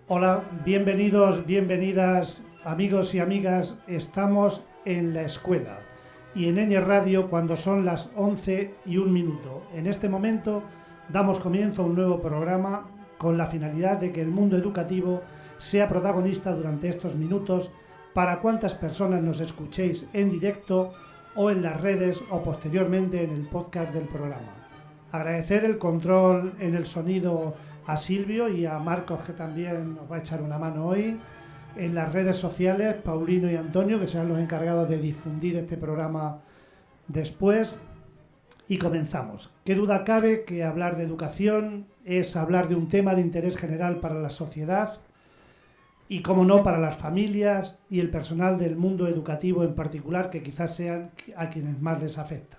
Hola, bienvenidos, bienvenidas, amigos y amigas. Estamos en la escuela y en Ñ Radio cuando son las 11:01. En este momento damos comienzo a un nuevo programa con la finalidad de que el mundo educativo sea protagonista durante estos minutos para cuantas personas nos escuchéis en directo o en las redes o posteriormente en el podcast del programa. Agradecer el control en el sonido a Silvio y a Marcos, que también nos va a echar una mano hoy. En las redes sociales, Paulino y Antonio, que serán los encargados de difundir este programa después. Y comenzamos. Qué duda cabe que hablar de educación es hablar de un tema de interés general para la sociedad y, como no, para las familias y el personal del mundo educativo en particular, que quizás sean a quienes más les afecta.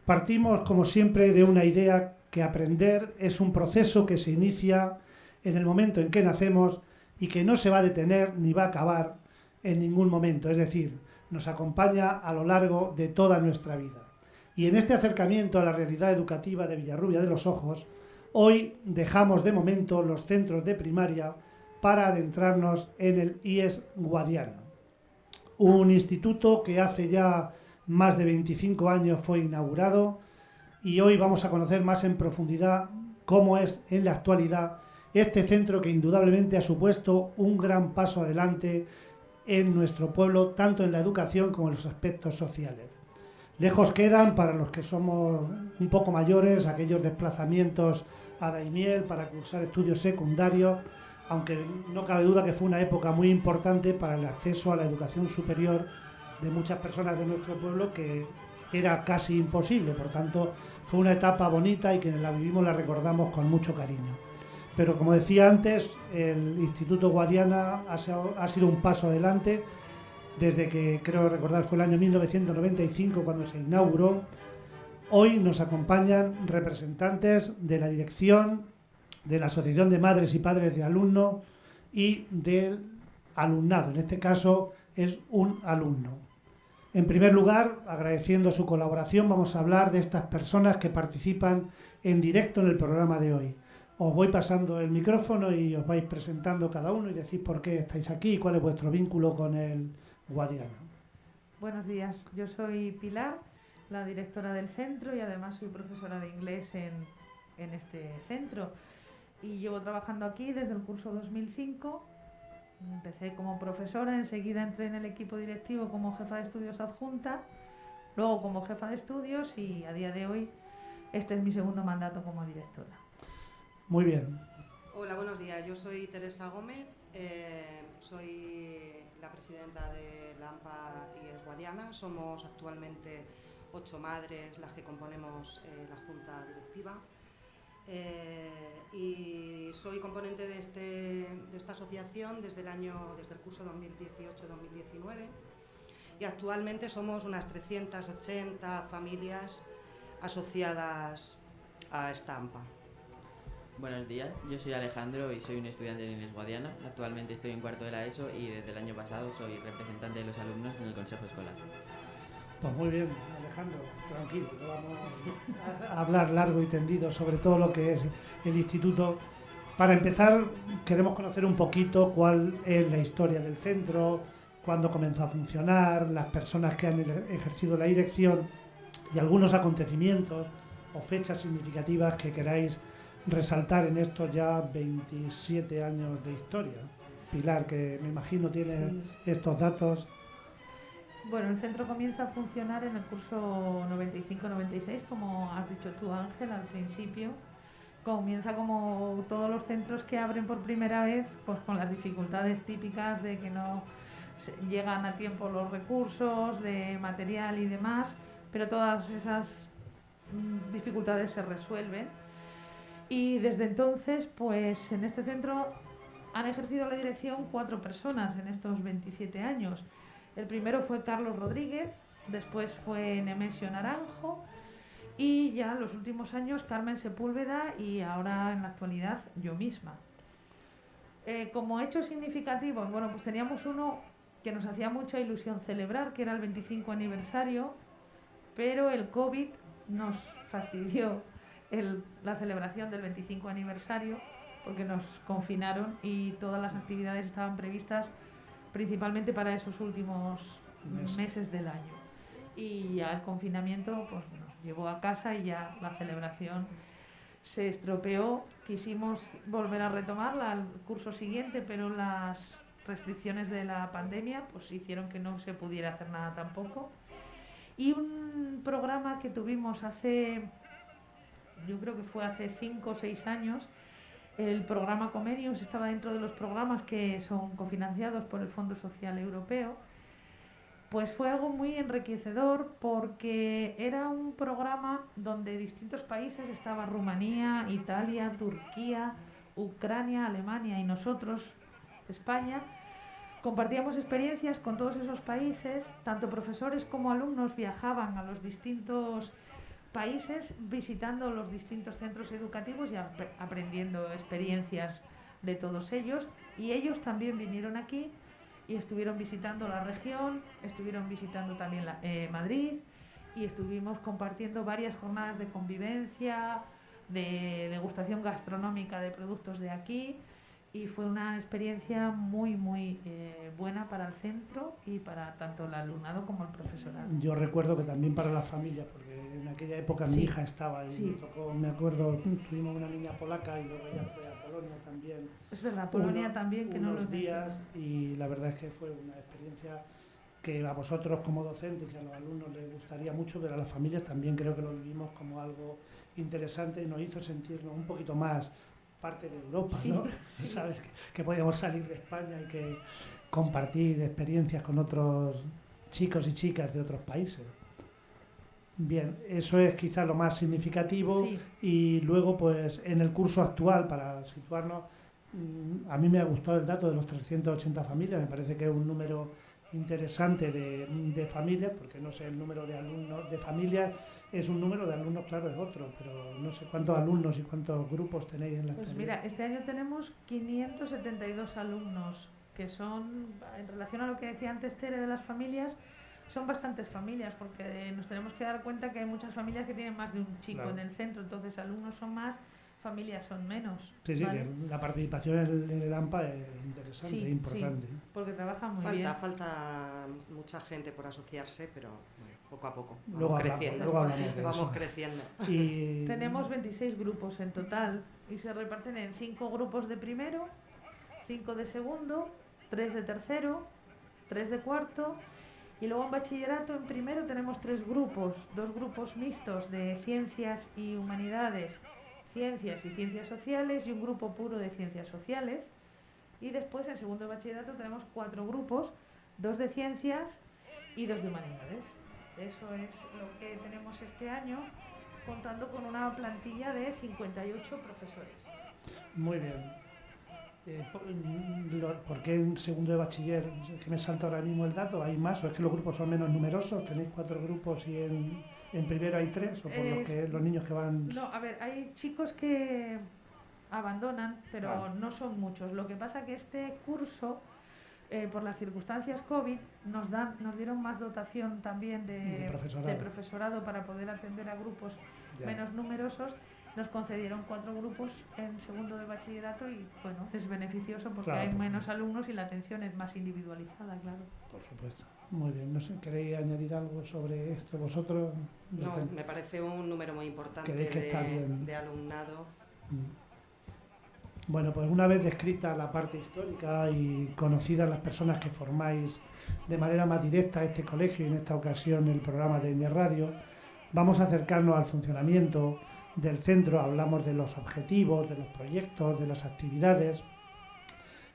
Partimos, como siempre, de una idea que aprender es un proceso que se inicia en el momento en que nacemos y que no se va a detener ni va a acabar en ningún momento, es decir, nos acompaña a lo largo de toda nuestra vida. Y en este acercamiento a la realidad educativa de Villarrubia de los Ojos, hoy dejamos de momento los centros de primaria para adentrarnos en el IES Guadiana, un instituto que hace ya más de 25 años fue inaugurado, y hoy vamos a conocer más en profundidad cómo es en la actualidad este centro que indudablemente ha supuesto un gran paso adelante en nuestro pueblo, tanto en la educación como en los aspectos sociales. Lejos quedan, para los que somos un poco mayores, aquellos desplazamientos a Daimiel para cursar estudios secundarios, aunque no cabe duda que fue una época muy importante para el acceso a la educación superior de muchas personas de nuestro pueblo, que era casi imposible. Por tanto, fue una etapa bonita y quienes la vivimos la recordamos con mucho cariño. Pero como decía antes, el Instituto Guadiana ha sido un paso adelante desde que, creo recordar, fue el año 1995 cuando se inauguró. Hoy nos acompañan representantes de la dirección, de la Asociación de Madres y Padres de Alumnos y del alumnado. En este caso es un alumno. En primer lugar, agradeciendo su colaboración, vamos a hablar de estas personas que participan en directo en el programa de hoy. Os voy pasando el micrófono y os vais presentando cada uno y decís por qué estáis aquí y cuál es vuestro vínculo con el Guadiana. Buenos días, yo soy Pilar, la directora del centro, y además soy profesora de inglés en este centro. Y llevo trabajando aquí desde el curso 2005. Empecé como profesora, enseguida entré en el equipo directivo como jefa de estudios adjunta, luego como jefa de estudios, y a día de hoy este es mi segundo mandato como directora. Muy bien. Hola, buenos días. Yo soy Teresa Gómez, soy la presidenta de la AMPA IES Guadiana. Somos actualmente 8 madres las que componemos la junta directiva. Y soy componente de esta asociación desde el curso 2018-2019, y actualmente somos unas 380 familias asociadas a esta AMPA. Buenos días, yo soy Alejandro y soy un estudiante de IES Guadiana. Actualmente estoy en cuarto de la ESO y desde el año pasado soy representante de los alumnos en el consejo escolar. Pues muy bien, Alejandro, tranquilo, no vamos a hablar largo y tendido sobre todo lo que es el instituto. Para empezar, queremos conocer un poquito cuál es la historia del centro, cuándo comenzó a funcionar, las personas que han ejercido la dirección y algunos acontecimientos o fechas significativas que queráis resaltar en estos ya 27 años de historia. Pilar, que me imagino tiene estos datos. Bueno, el centro comienza a funcionar en el curso 95-96, como has dicho tú, Ángel, al principio. Comienza como todos los centros que abren por primera vez, pues con las dificultades típicas de que no llegan a tiempo los recursos de material y demás, pero todas esas dificultades se resuelven. Y desde entonces, pues en este centro han ejercido la dirección 4 personas en estos 27 años. El primero fue Carlos Rodríguez, después fue Nemesio Naranjo, y ya en los últimos años Carmen Sepúlveda, y ahora en la actualidad yo misma. Como hechos significativos, bueno, pues teníamos uno que nos hacía mucha ilusión celebrar, que era el 25 aniversario, pero el COVID nos fastidió la celebración del 25 aniversario, porque nos confinaron y todas las actividades estaban previstas principalmente para esos últimos meses del año. Y ya el confinamiento pues, nos llevó a casa y ya la celebración se estropeó. Quisimos volver a retomarla al curso siguiente, pero las restricciones de la pandemia pues hicieron que no se pudiera hacer nada tampoco. Y un programa que tuvimos yo creo que fue hace 5 o 6 años, el programa Comenius estaba dentro de los programas que son cofinanciados por el Fondo Social Europeo. Pues fue algo muy enriquecedor porque era un programa donde distintos países, estaba Rumanía, Italia, Turquía, Ucrania, Alemania y nosotros, España, compartíamos experiencias con todos esos países, tanto profesores como alumnos viajaban a los distintos países visitando los distintos centros educativos y aprendiendo experiencias de todos ellos, y ellos también vinieron aquí y estuvieron visitando la región, estuvieron visitando también Madrid y estuvimos compartiendo varias jornadas de convivencia, de degustación gastronómica de productos de aquí, y fue una experiencia muy buena para el centro y para tanto el alumnado como el profesorado. Yo recuerdo que también para las familias, porque en aquella época mi hija estaba y me acuerdo, tuvimos una niña polaca y luego ella fue a Polonia también. Es verdad, Polonia también, que no los días, y la verdad es que fue una experiencia que a vosotros como docentes y a los alumnos les gustaría mucho, pero a las familias también creo que lo vivimos como algo interesante y nos hizo sentirnos un poquito más parte de Europa, ¿no? Sí. Sabes que podíamos salir de España y que compartir experiencias con otros chicos y chicas de otros países. Bien, eso es quizá lo más significativo. Sí. Y luego, pues, en el curso actual, para situarnos, a mí me ha gustado el dato de los 380 familias, me parece que es un número interesante de familias, porque no sé el número de alumnos, de familias es un número, de alumnos claro es otro, pero no sé cuántos alumnos y cuántos grupos tenéis en la Pues mira, este año tenemos 572 alumnos, que son, en relación a lo que decía antes Tere de las familias, son bastantes familias, porque nos tenemos que dar cuenta que hay muchas familias que tienen más de un chico en el centro, entonces alumnos son más, familias son menos. Sí, sí, ¿vale? Que la participación en el AMPA es interesante, es importante. Sí, porque trabajan muy bien. Falta mucha gente por asociarse, pero poco a poco vamos creciendo. Vamos creciendo. Y tenemos 26 grupos en total y se reparten en 5 grupos de primero, 5 de segundo, 3 de tercero, 3 de cuarto. Y luego en bachillerato, en primero, tenemos 3 grupos, 2 grupos mixtos de ciencias y humanidades, ciencias y ciencias sociales, y un grupo puro de ciencias sociales. Y después, en segundo de bachillerato, tenemos 4 grupos, 2 de ciencias y 2 de humanidades. Eso es lo que tenemos este año, contando con una plantilla de 58 profesores. Muy bien. ¿Por qué en segundo de bachiller, que me salta ahora mismo el dato, hay más? ¿O es que los grupos son menos numerosos? ¿Tenéis 4 grupos y en primero hay 3? ¿O por los niños que van...? No, a ver, hay chicos que abandonan, pero no son muchos. Lo que pasa que este curso, por las circunstancias COVID, nos dieron más dotación también de profesorado para poder atender a grupos menos numerosos. Nos concedieron 4 grupos en segundo de bachillerato y bueno, es beneficioso porque hay menos alumnos y la atención es más individualizada, claro. Por supuesto. Muy bien, no sé, ¿queréis añadir algo sobre esto vosotros? No, me parece un número muy importante de alumnado. Bueno, pues una vez descrita la parte histórica y conocidas las personas que formáis de manera más directa este colegio y en esta ocasión el programa de Eñe Radio, vamos a acercarnos al funcionamiento del centro. Hablamos de los objetivos, de los proyectos, de las actividades,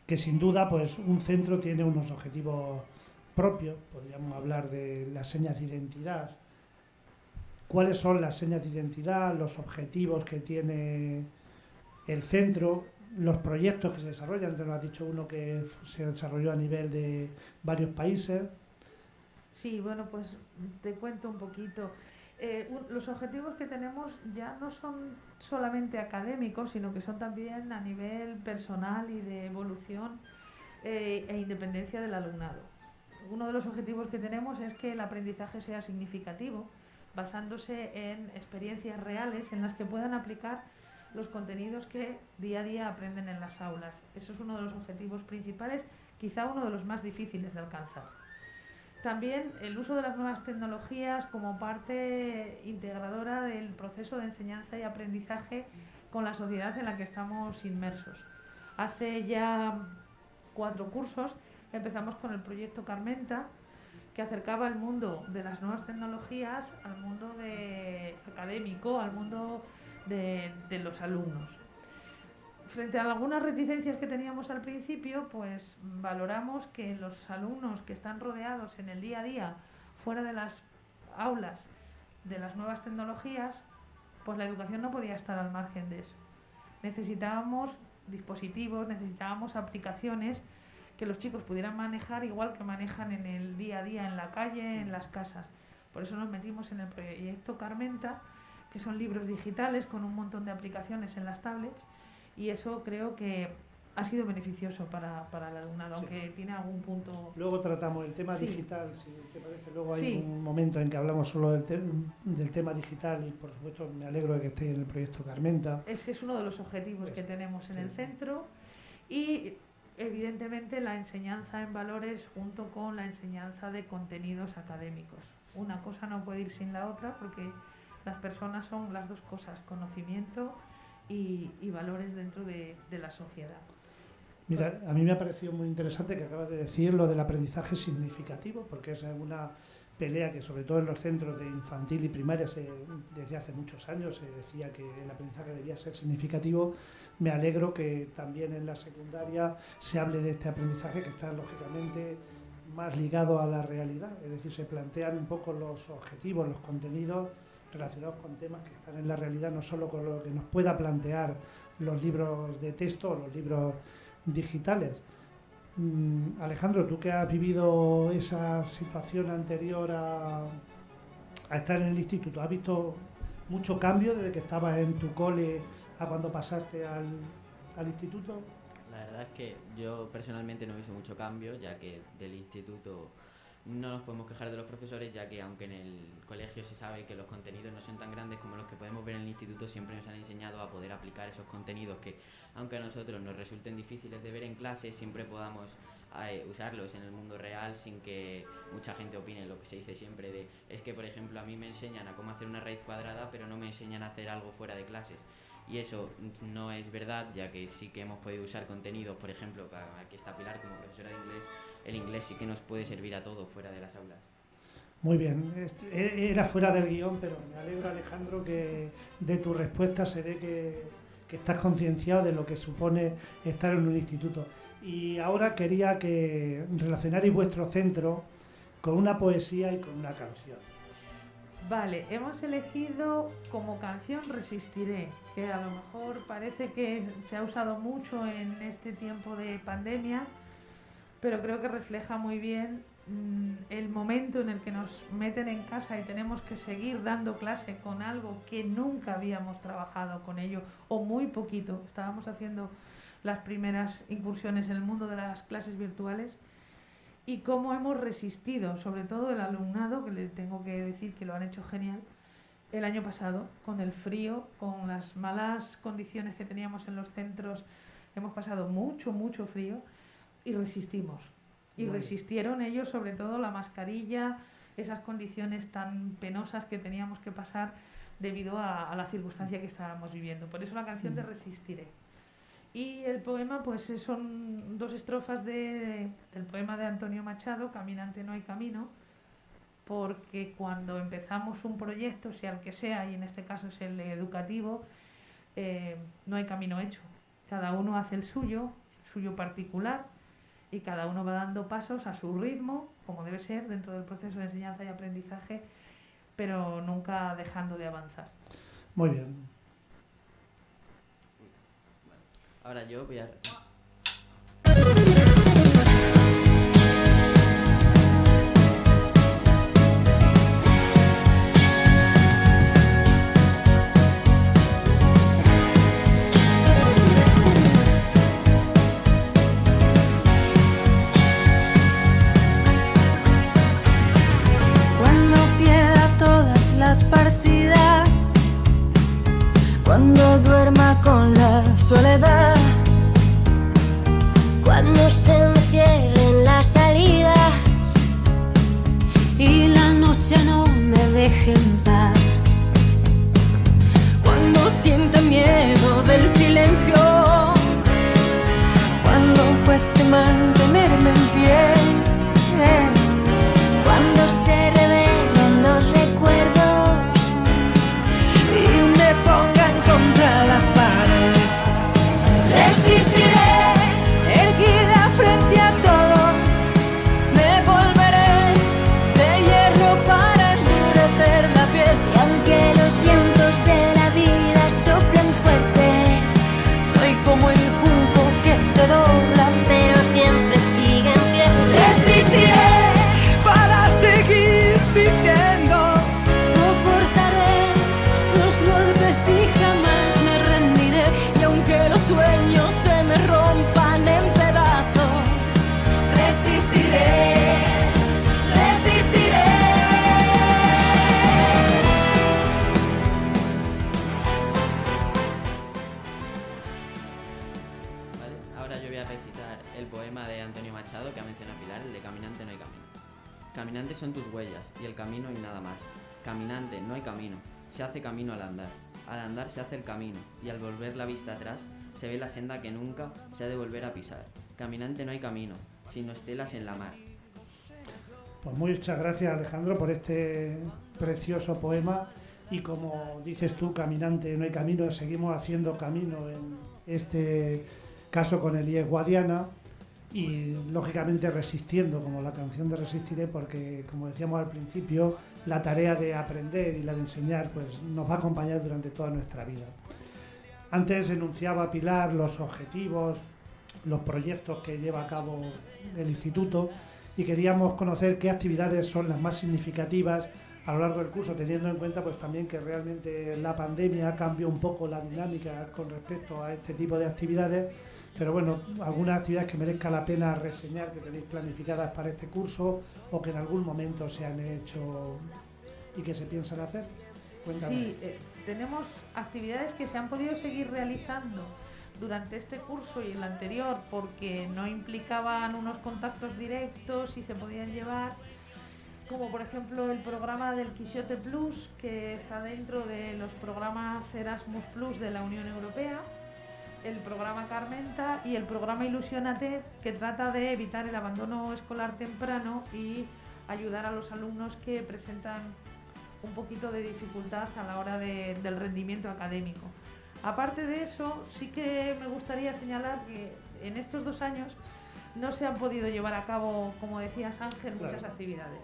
que sin duda pues un centro tiene unos objetivos propios. Podríamos hablar de las señas de identidad. ¿Cuáles son las señas de identidad, los objetivos que tiene el centro, los proyectos que se desarrollan? Te lo has dicho uno que se desarrolló a nivel de varios países. Sí, bueno, pues te cuento un poquito. Los objetivos que tenemos ya no son solamente académicos, sino que son también a nivel personal y de evolución e independencia del alumnado. Uno de los objetivos que tenemos es que el aprendizaje sea significativo, basándose en experiencias reales en las que puedan aplicar los contenidos que día a día aprenden en las aulas. Eso es uno de los objetivos principales, quizá uno de los más difíciles de alcanzar. También el uso de las nuevas tecnologías como parte integradora del proceso de enseñanza y aprendizaje con la sociedad en la que estamos inmersos. Hace ya 4 cursos empezamos con el proyecto Carmenta, que acercaba el mundo de las nuevas tecnologías al mundo académico, al mundo de los alumnos. Frente a algunas reticencias que teníamos al principio, pues valoramos que los alumnos que están rodeados en el día a día, fuera de las aulas de las nuevas tecnologías, pues la educación no podía estar al margen de eso. Necesitábamos dispositivos, necesitábamos aplicaciones que los chicos pudieran manejar igual que manejan en el día a día, en la calle, en las casas. Por eso nos metimos en el proyecto Carmenta, que son libros digitales con un montón de aplicaciones en las tablets, y eso creo que ha sido beneficioso para el alumnado, aunque tiene algún punto... Luego tratamos el tema digital, si te parece. Luego hay un Sí. momento en que hablamos solo del tema digital y, por supuesto, me alegro de que estéis en el proyecto Carmenta. Ese es uno de los objetivos que tenemos en Sí. el centro, y evidentemente la enseñanza en valores junto con la enseñanza de contenidos académicos. Una cosa no puede ir sin la otra porque las personas son las dos cosas, conocimiento y valores dentro de la sociedad. Mira, a mí me ha parecido muy interesante que acabas de decir lo del aprendizaje significativo, porque esa es una pelea que sobre todo en los centros de infantil y primaria desde hace muchos años se decía que el aprendizaje debía ser significativo. Me alegro que también en la secundaria se hable de este aprendizaje que está lógicamente más ligado a la realidad, es decir, se plantean un poco los objetivos, los contenidos relacionados con temas que están en la realidad, no solo con lo que nos pueda plantear los libros de texto o los libros digitales. Alejandro, tú que has vivido esa situación anterior a estar en el instituto, ¿has visto mucho cambio desde que estabas en tu cole a cuando pasaste al instituto? La verdad es que yo personalmente no he visto mucho cambio, ya que del instituto no nos podemos quejar de los profesores, ya que aunque en el colegio se sabe que los contenidos no son tan grandes como los que podemos ver en el instituto, siempre nos han enseñado a poder aplicar esos contenidos que, aunque a nosotros nos resulten difíciles de ver en clase, siempre podamos usarlos en el mundo real sin que mucha gente opine. Lo que se dice siempre es que, por ejemplo, a mí me enseñan a cómo hacer una raíz cuadrada, pero no me enseñan a hacer algo fuera de clases. Y eso no es verdad, ya que sí que hemos podido usar contenidos, por ejemplo, aquí está Pilar como profesora de inglés, el inglés sí que nos puede servir a todo fuera de las aulas. Muy bien, era fuera del guión, pero me alegro, Alejandro, que de tu respuesta se ve que estás concienciado de lo que supone estar en un instituto. Y ahora quería que relacionarais vuestro centro con una poesía y con una canción. Vale, hemos elegido como canción Resistiré, que a lo mejor parece que se ha usado mucho en este tiempo de pandemia, pero creo que refleja muy bien el momento en el que nos meten en casa y tenemos que seguir dando clase con algo que nunca habíamos trabajado con ello, o muy poquito. Estábamos haciendo las primeras incursiones en el mundo de las clases virtuales, y cómo hemos resistido, sobre todo el alumnado, que le tengo que decir que lo han hecho genial, el año pasado, con el frío, con las malas condiciones que teníamos en los centros. Hemos pasado mucho frío y resistimos. Y resistieron ellos, sobre todo la mascarilla, esas condiciones tan penosas que teníamos que pasar debido a la circunstancia que estábamos viviendo. Por eso la canción de Resistiré. Y el poema, pues son 2 estrofas del poema de Antonio Machado, Caminante no hay camino, porque cuando empezamos un proyecto, sea el que sea, y en este caso es el educativo, no hay camino hecho. Cada uno hace el suyo particular, y cada uno va dando pasos a su ritmo, como debe ser dentro del proceso de enseñanza y aprendizaje, pero nunca dejando de avanzar. Muy bien. Ahora yo voy a... Cuando pierda todas las partidas, cuando duerma soledad, cuando se me cierren las salidas y la noche no me deje en paz, cuando sienta miedo del silencio, cuando cueste mantenerme en pie, cuando se revelen los recuerdos y me pongan contra la pared, resistiré, erguida frente a todo, me volveré de hierro para endurecer la piel. Y aunque los vientos de la vida soplen fuerte, soy como el junco que se dobla, pero siempre sigue en pie. Resistiré para seguir viviendo, soportaré los golpes y jamás me rendiré. Y aunque los sueños se me rompan en pedazos, resistiré, resistiré. ¿Vale? Ahora yo voy a recitar el poema de Antonio Machado que ha mencionado Pilar, el de Caminante no hay camino. Caminantes son tus huellas y el camino y nada más. Caminante, no hay camino, se hace camino al andar se hace el camino y al volver la vista atrás se ve la senda que nunca se ha de volver a pisar. Caminante no hay camino, sino estelas en la mar. Pues muchas gracias, Alejandro, por este precioso poema. Y como dices tú, caminante no hay camino, seguimos haciendo camino en este caso con el IES Guadiana y lógicamente resistiendo, como la canción de Resistiré, porque como decíamos al principio, la tarea de aprender y la de enseñar pues nos va a acompañar durante toda nuestra vida. Antes enunciaba Pilar los objetivos, los proyectos que lleva a cabo el instituto y queríamos conocer qué actividades son las más significativas a lo largo del curso, teniendo en cuenta pues también que realmente la pandemia cambió un poco la dinámica con respecto a este tipo de actividades, pero bueno, algunas actividades que merezca la pena reseñar que tenéis planificadas para este curso o que en algún momento se han hecho y que se piensan hacer. Cuéntame. Sí, tenemos actividades que se han podido seguir realizando durante este curso y el anterior porque no implicaban unos contactos directos y se podían llevar, como por ejemplo el programa del Quixote Plus, que está dentro de los programas Erasmus Plus de la Unión Europea, el programa Carmenta y el programa Ilusiónate, que trata de evitar el abandono escolar temprano y ayudar a los alumnos que presentan un poquito de dificultad a la hora del rendimiento académico. Aparte de eso, sí que me gustaría señalar que en estos 2 años no se han podido llevar a cabo, como decías Ángel, muchas actividades.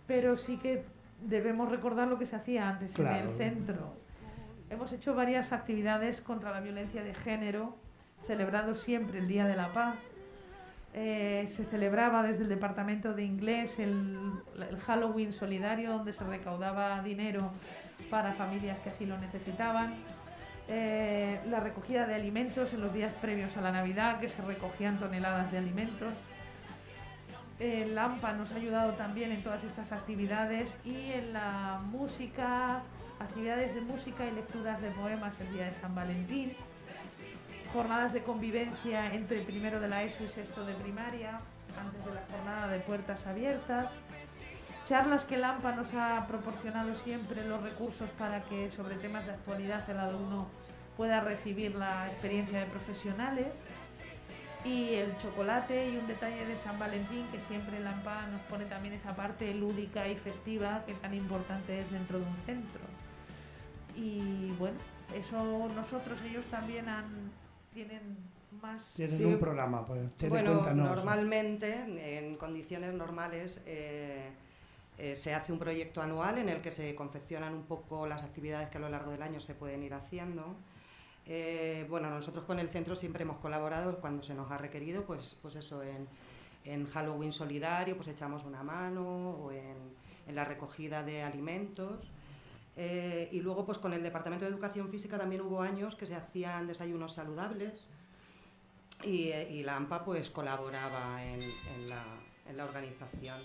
Pero sí que debemos recordar lo que se hacía antes en el centro. Hemos hecho varias actividades contra la violencia de género, celebrando siempre el Día de la Paz. Se celebraba desde el Departamento de Inglés el Halloween solidario, donde se recaudaba dinero para familias que así lo necesitaban. La recogida de alimentos en los días previos a la Navidad, que se recogían toneladas de alimentos. El AMPA nos ha ayudado también en todas estas actividades y en la música, actividades de música y lecturas de poemas el día de San Valentín, jornadas de convivencia entre primero de la ESO y sexto de primaria, antes de la jornada de puertas abiertas, charlas que el AMPA nos ha proporcionado siempre los recursos para que sobre temas de actualidad el alumno pueda recibir la experiencia de profesionales, y el chocolate y un detalle de San Valentín, que siempre el AMPA nos pone también esa parte lúdica y festiva que tan importante es dentro de un centro. Y bueno, eso ellos también tienen más... Tienen Sí. un programa, pues Bueno, cuéntanos. normalmente, en condiciones normales, se hace un proyecto anual en el que se confeccionan un poco las actividades que a lo largo del año se pueden ir haciendo. Bueno, nosotros con el centro siempre hemos colaborado cuando se nos ha requerido, pues eso, en Halloween solidario, pues echamos una mano, o en la recogida de alimentos. Y luego, pues con el Departamento de Educación Física también hubo años que se hacían desayunos saludables y la AMPA pues colaboraba en la organización.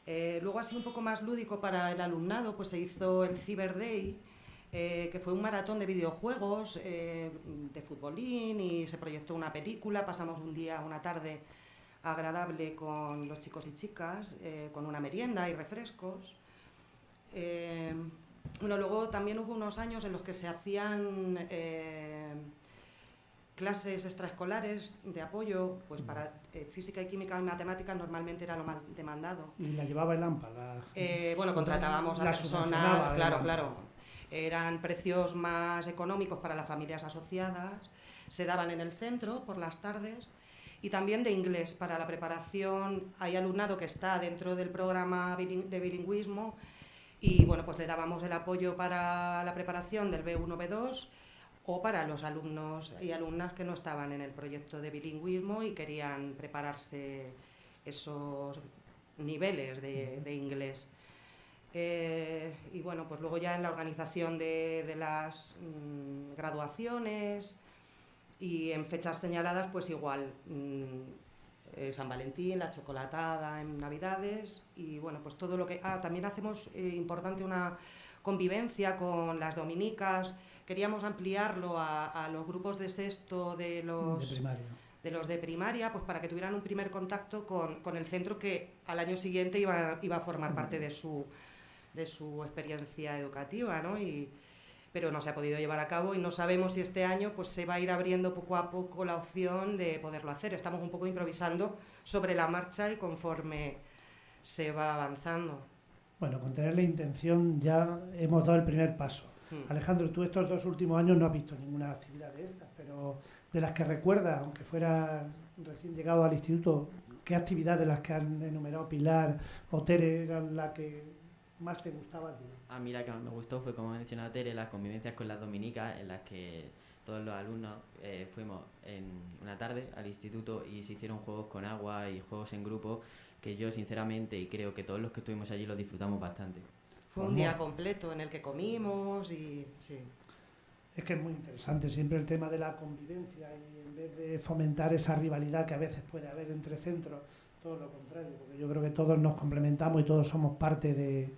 Luego, así un poco más lúdico para el alumnado, pues se hizo el Cyber Day, que fue un maratón de videojuegos, de futbolín, y se proyectó una película. Pasamos un día, una tarde agradable con los chicos y chicas, con una merienda y refrescos. Bueno, luego también hubo unos años en los que se hacían clases extraescolares de apoyo, pues para física y química y matemáticas normalmente era lo más demandado. Y la llevaba el AMPA. Bueno, contratábamos a personal, claro. Eran precios más económicos para las familias asociadas, se daban en el centro por las tardes, y también de inglés para la preparación. Hay alumnado que está dentro del programa de bilingüismo, y bueno, pues le dábamos el apoyo para la preparación del B1, B2, o para los alumnos y alumnas que no estaban en el proyecto de bilingüismo y querían prepararse esos niveles de inglés. Y bueno, pues luego ya en la organización de las graduaciones y en fechas señaladas, pues igual, San Valentín, la chocolatada en Navidades, y bueno, pues todo lo que... también hacemos, importante, una convivencia con las dominicas. Queríamos ampliarlo a los grupos de sexto de los de primaria, pues para que tuvieran un primer contacto con el centro, que al año siguiente iba a formar parte de su experiencia educativa, ¿no? Pero no se ha podido llevar a cabo, y no sabemos si este año pues se va a ir abriendo poco a poco la opción de poderlo hacer. Estamos un poco improvisando sobre la marcha y conforme se va avanzando. Bueno, con tener la intención ya hemos dado el primer paso. Alejandro, tú estos 2 últimos años no has visto ninguna actividad de estas, pero de las que recuerdas, aunque fuera recién llegado al instituto, ¿qué actividad de las que han enumerado Pilar o Tere eran la que más te gustaba a ti? A mí la que más me gustó fue, como mencionaba Tere, las convivencias con las dominicas, en las que todos los alumnos fuimos en una tarde al instituto y se hicieron juegos con agua y juegos en grupo, que yo sinceramente, y creo que todos los que estuvimos allí, los disfrutamos bastante. Fue un día completo en el que comimos y sí. Es que es muy interesante siempre el tema de la convivencia, y en vez de fomentar esa rivalidad que a veces puede haber entre centros, todo lo contrario, porque yo creo que todos nos complementamos y todos somos parte de,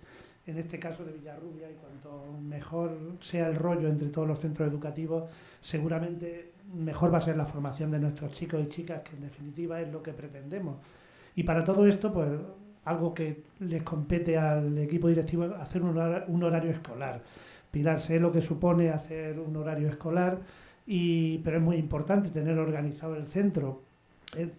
en este caso, de Villarrubia, y cuanto mejor sea el rollo entre todos los centros educativos, seguramente mejor va a ser la formación de nuestros chicos y chicas, que en definitiva es lo que pretendemos. Y para todo esto, pues algo que les compete al equipo directivo es hacer un horario escolar. Pilar, sé lo que supone hacer un horario escolar, pero es muy importante tener organizado el centro.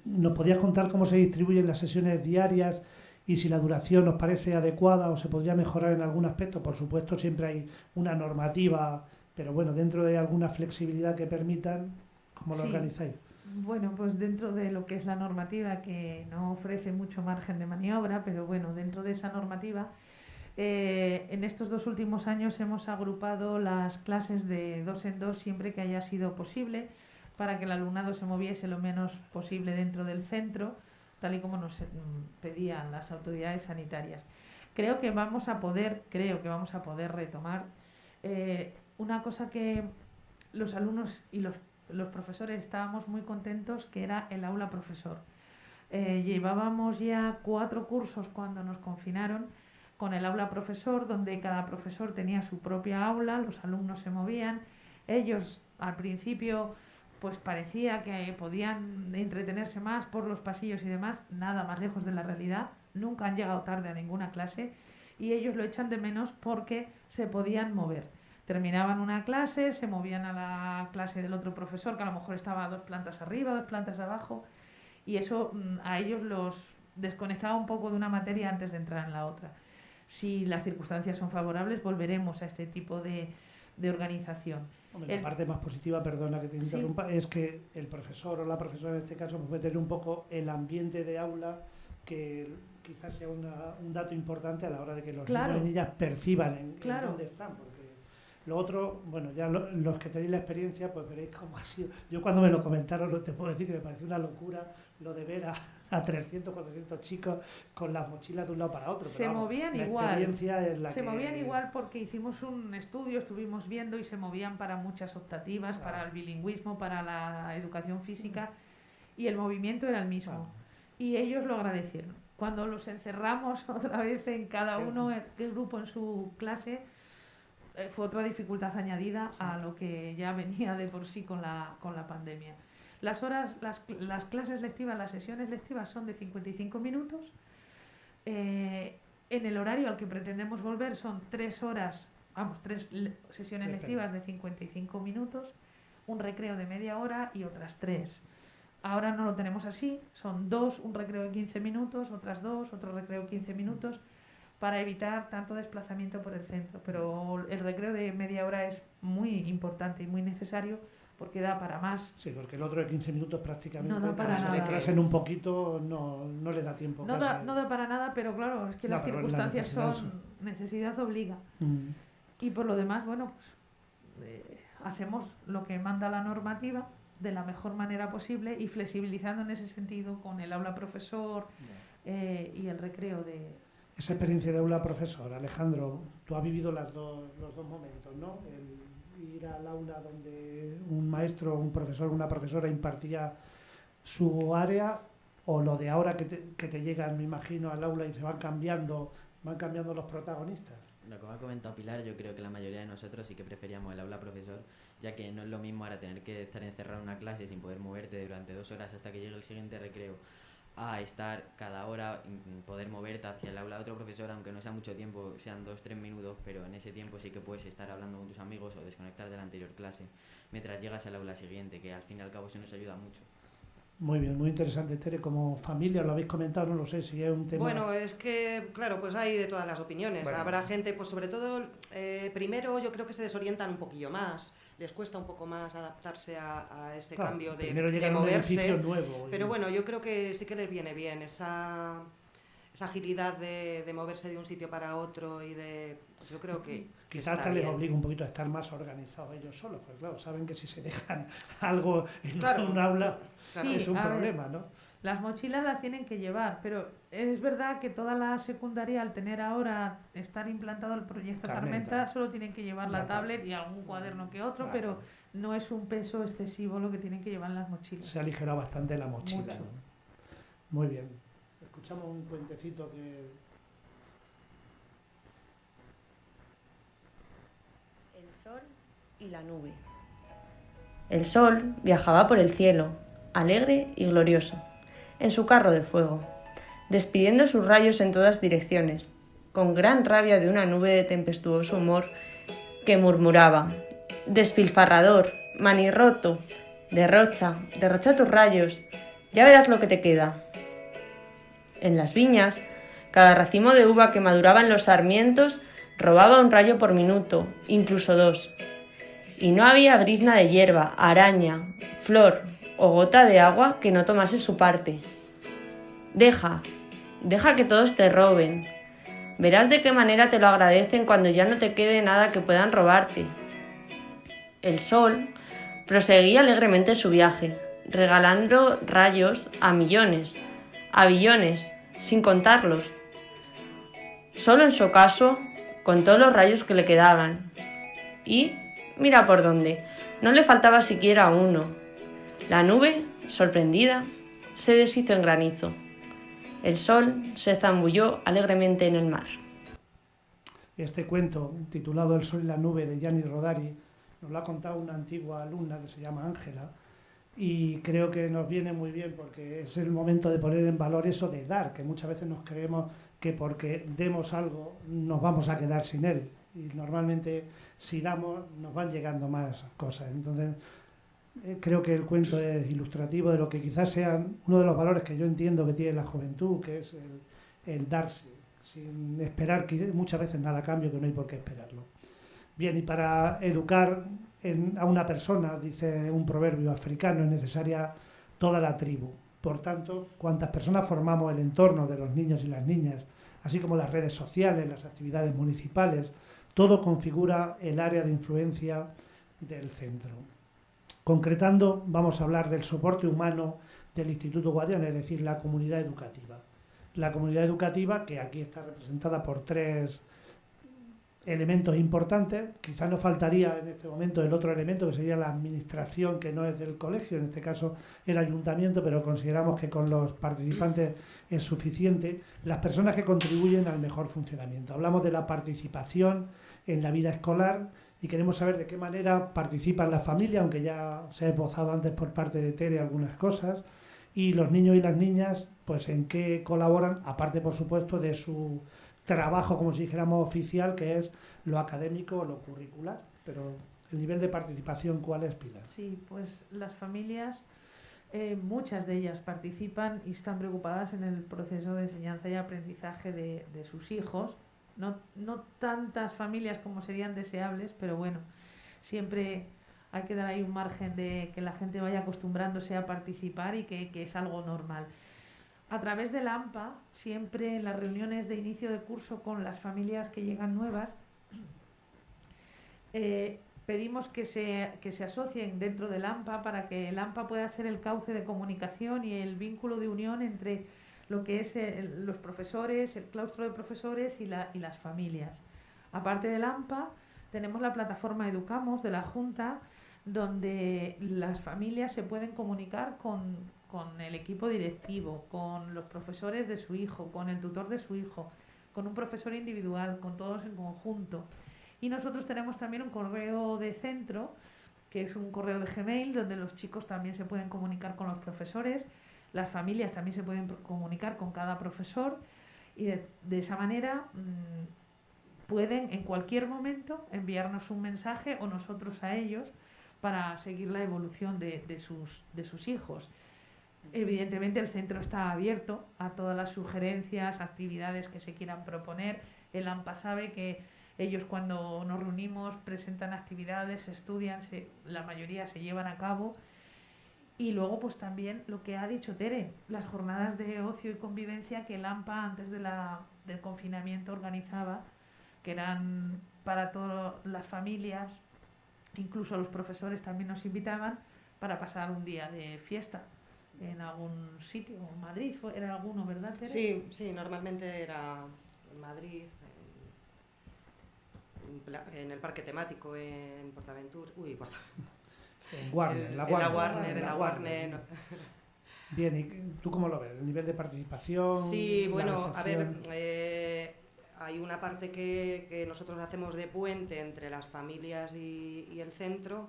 ¿Nos podías contar cómo se distribuyen las sesiones diarias y si la duración nos parece adecuada o se podría mejorar en algún aspecto? Por supuesto, siempre hay una normativa, pero bueno, dentro de alguna flexibilidad que permitan, ¿cómo lo organizáis? Bueno, pues dentro de lo que es la normativa, que no ofrece mucho margen de maniobra, pero bueno, dentro de esa normativa, en estos 2 últimos años hemos agrupado las clases de 2 en 2 siempre que haya sido posible, para que el alumnado se moviese lo menos posible dentro del centro, tal y como nos pedían las autoridades sanitarias. Creo que vamos a poder retomar una cosa que los alumnos y los profesores estábamos muy contentos, que era el aula profesor. Llevábamos ya 4 cursos cuando nos confinaron con el aula profesor, donde cada profesor tenía su propia aula, los alumnos se movían, ellos al principio pues parecía que podían entretenerse más por los pasillos y demás, nada más lejos de la realidad, nunca han llegado tarde a ninguna clase, y ellos lo echan de menos porque se podían mover. Terminaban una clase, se movían a la clase del otro profesor, que a lo mejor estaba 2 plantas arriba, 2 plantas abajo, y eso a ellos los desconectaba un poco de una materia antes de entrar en la otra. Si las circunstancias son favorables, volveremos a este tipo de organización. Hombre, la parte más positiva, perdona que te interrumpa, es que el profesor o la profesora en este caso puede tener un poco el ambiente de aula, que quizás sea un dato importante a la hora de que los niños y niñas perciban en dónde están. Porque lo otro, bueno, ya los que tenéis la experiencia, pues veréis cómo ha sido. Yo cuando me lo comentaron, te puedo decir que me pareció una locura lo de ver a 300, 400 chicos con las mochilas de un lado para otro. Se movían igual porque hicimos un estudio, estuvimos viendo, y se movían para muchas optativas, para el bilingüismo, para la educación física, y el movimiento era el mismo. Y ellos lo agradecieron. Cuando los encerramos otra vez en cada uno, el grupo en su clase, fue otra dificultad añadida a lo que ya venía de por sí con la pandemia. Las clases lectivas, las sesiones lectivas son de 55 minutos. En el horario al que pretendemos volver son 3 sesiones lectivas de 55 minutos, un recreo de media hora y otras 3. Ahora no lo tenemos así, son 2, un recreo de 15 minutos, otras 2, otro recreo de 15 minutos, para evitar tanto desplazamiento por el centro. Pero el recreo de media hora es muy importante y muy necesario porque da para más. Sí, porque el otro de 15 minutos prácticamente, no da para si nada. le retrasen un poquito, no le da tiempo. No da para nada, pero claro, es que las circunstancias son necesidad obliga. Y por lo demás, bueno, pues hacemos lo que manda la normativa de la mejor manera posible y flexibilizando en ese sentido con el aula profesor y el recreo de... Esa experiencia de aula profesor, Alejandro, tú has vivido los dos momentos, ¿no? El ir al aula donde un maestro, un profesor, una profesora impartía su área, o lo de ahora que te llegan, me imagino, al aula y se van cambiando los protagonistas. Lo que me ha comentado Pilar, yo creo que la mayoría de nosotros sí que preferíamos el aula profesor, ya que no es lo mismo ahora tener que estar encerrado en una clase sin poder moverte durante 2 horas hasta que llegue el siguiente recreo, a estar cada hora, poder moverte hacia el aula de otro profesor, aunque no sea mucho tiempo, sean 2-3 minutos, pero en ese tiempo sí que puedes estar hablando con tus amigos o desconectar de la anterior clase, mientras llegas al aula siguiente, que al fin y al cabo se nos ayuda mucho. Muy bien, muy interesante, Tere. Como familia, lo habéis comentado, no lo sé si es un tema... Bueno, es que, claro, pues hay de todas las opiniones. Bueno. Habrá gente, pues sobre todo, primero yo creo que se desorientan un poquillo más, les cuesta un poco más adaptarse a ese cambio de moverse. Nuevo, pero bueno, yo creo que sí que les viene bien esa agilidad de moverse de un sitio para otro y de... Pues yo creo que quizás hasta les obliga un poquito a estar más organizados ellos solos, porque claro, saben que si se dejan algo en un aula es un problema, ¿no? Las mochilas las tienen que llevar, pero es verdad que toda la secundaria, al tener ahora, estar implantado el proyecto Carmenta, solo tienen que llevar la tablet y algún cuaderno que otro, pero no es un peso excesivo lo que tienen que llevar en las mochilas. Se ha aligerado bastante la mochila, mucho. ¿no? Muy bien. Escuchamos un cuentecito que... El sol y la nube. El sol viajaba por el cielo, alegre y glorioso, en su carro de fuego, despidiendo sus rayos en todas direcciones, con gran rabia de una nube de tempestuoso humor que murmuraba: despilfarrador, manirroto, derrocha tus rayos, ya verás lo que te queda. En las viñas, cada racimo de uva que maduraba en los sarmientos robaba un rayo por minuto, incluso 2. Y no había brizna de hierba, araña, flor o gota de agua que no tomase su parte. Deja que todos te roben. Verás de qué manera te lo agradecen cuando ya no te quede nada que puedan robarte. El sol proseguía alegremente su viaje, regalando rayos a millones, a billones, sin contarlos. Solo en su ocaso contó los rayos que le quedaban. Y, mira por dónde, no le faltaba siquiera uno. La nube, sorprendida, se deshizo en granizo. El sol se zambulló alegremente en el mar. Este cuento, titulado El sol y la nube, de Gianni Rodari, nos lo ha contado una antigua alumna que se llama Ángela, y creo que nos viene muy bien porque es el momento de poner en valor eso de dar, que muchas veces nos creemos que porque demos algo nos vamos a quedar sin él, y normalmente si damos nos van llegando más cosas. Entonces creo que el cuento es ilustrativo de lo que quizás sea uno de los valores que yo entiendo que tiene la juventud, que es el darse, sin esperar muchas veces nada a cambio, que no hay por qué esperarlo. Bien, y para educar a una persona, dice un proverbio africano, es necesaria toda la tribu. Por tanto, cuantas personas formamos el entorno de los niños y las niñas, así como las redes sociales, las actividades municipales, todo configura el área de influencia del centro. Concretando, vamos a hablar del soporte humano del Instituto Guadiana, es decir, la comunidad educativa. La comunidad educativa, que aquí está representada por 3 elementos importantes. Quizás nos faltaría en este momento el otro elemento, que sería la administración, que no es del colegio, en este caso el ayuntamiento, pero consideramos que con los participantes es suficiente. Las personas que contribuyen al mejor funcionamiento. Hablamos de la participación en la vida escolar y queremos saber de qué manera participan las familias, aunque ya se ha esbozado antes por parte de Tere algunas cosas, y los niños y las niñas, pues en qué colaboran, aparte por supuesto de su trabajo, como si dijéramos oficial, que es lo académico o lo curricular, pero el nivel de participación, ¿cuál es, Pilar? Sí, pues las familias, muchas de ellas participan y están preocupadas en el proceso de enseñanza y aprendizaje de sus hijos. No tantas familias como serían deseables, pero bueno, siempre hay que dar ahí un margen de que la gente vaya acostumbrándose a participar y que es algo normal. A través del AMPA, siempre en las reuniones de inicio de curso con las familias que llegan nuevas, pedimos que se asocien dentro del AMPA para que el AMPA pueda ser el cauce de comunicación y el vínculo de unión entre lo que es los profesores, el claustro de profesores y las familias. Aparte del AMPA, tenemos la plataforma Educamos de la Junta, donde las familias se pueden comunicar con el equipo directivo, con los profesores de su hijo, con el tutor de su hijo, con un profesor individual, con todos en conjunto. Y nosotros tenemos también un correo de centro, que es un correo de Gmail, donde los chicos también se pueden comunicar con los profesores, las familias también se pueden comunicar con cada profesor y de esa manera pueden en cualquier momento enviarnos un mensaje o nosotros a ellos para seguir la evolución de sus hijos. Evidentemente el centro está abierto a todas las sugerencias, actividades que se quieran proponer. El AMPA sabe que ellos cuando nos reunimos presentan actividades, estudian, la mayoría se llevan a cabo. Y luego pues también lo que ha dicho Tere, las jornadas de ocio y convivencia que el AMPA antes del confinamiento organizaba, que eran para todas las familias, incluso los profesores también nos invitaban para pasar un día de fiesta en algún sitio, en Madrid, era alguno, ¿verdad, Tere? Sí, normalmente era en Madrid, en el parque temático, en Portaventura, En Warner, en la Warner. Bien, ¿y tú cómo lo ves? ¿El nivel de participación? Sí, bueno, a ver, hay una parte que nosotros hacemos de puente entre las familias y el centro.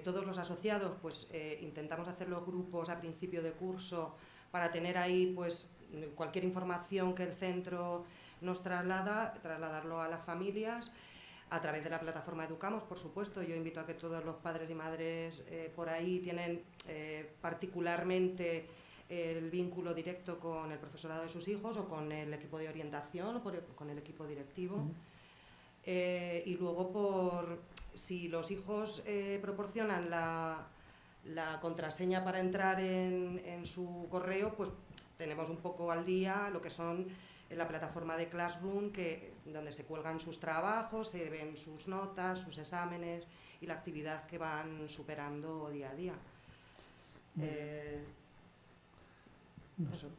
Todos los asociados, pues intentamos hacer los grupos a principio de curso para tener ahí, pues, cualquier información que el centro nos trasladarlo a las familias. A través de la plataforma Educamos, por supuesto. Yo invito a que todos los padres y madres por ahí tienen particularmente el vínculo directo con el profesorado de sus hijos o con el equipo de orientación o con el equipo directivo. Y luego, si los hijos proporcionan la contraseña para entrar en su correo, pues tenemos un poco al día lo que son en la plataforma de Classroom, donde se cuelgan sus trabajos, se ven sus notas, sus exámenes y la actividad que van superando día a día.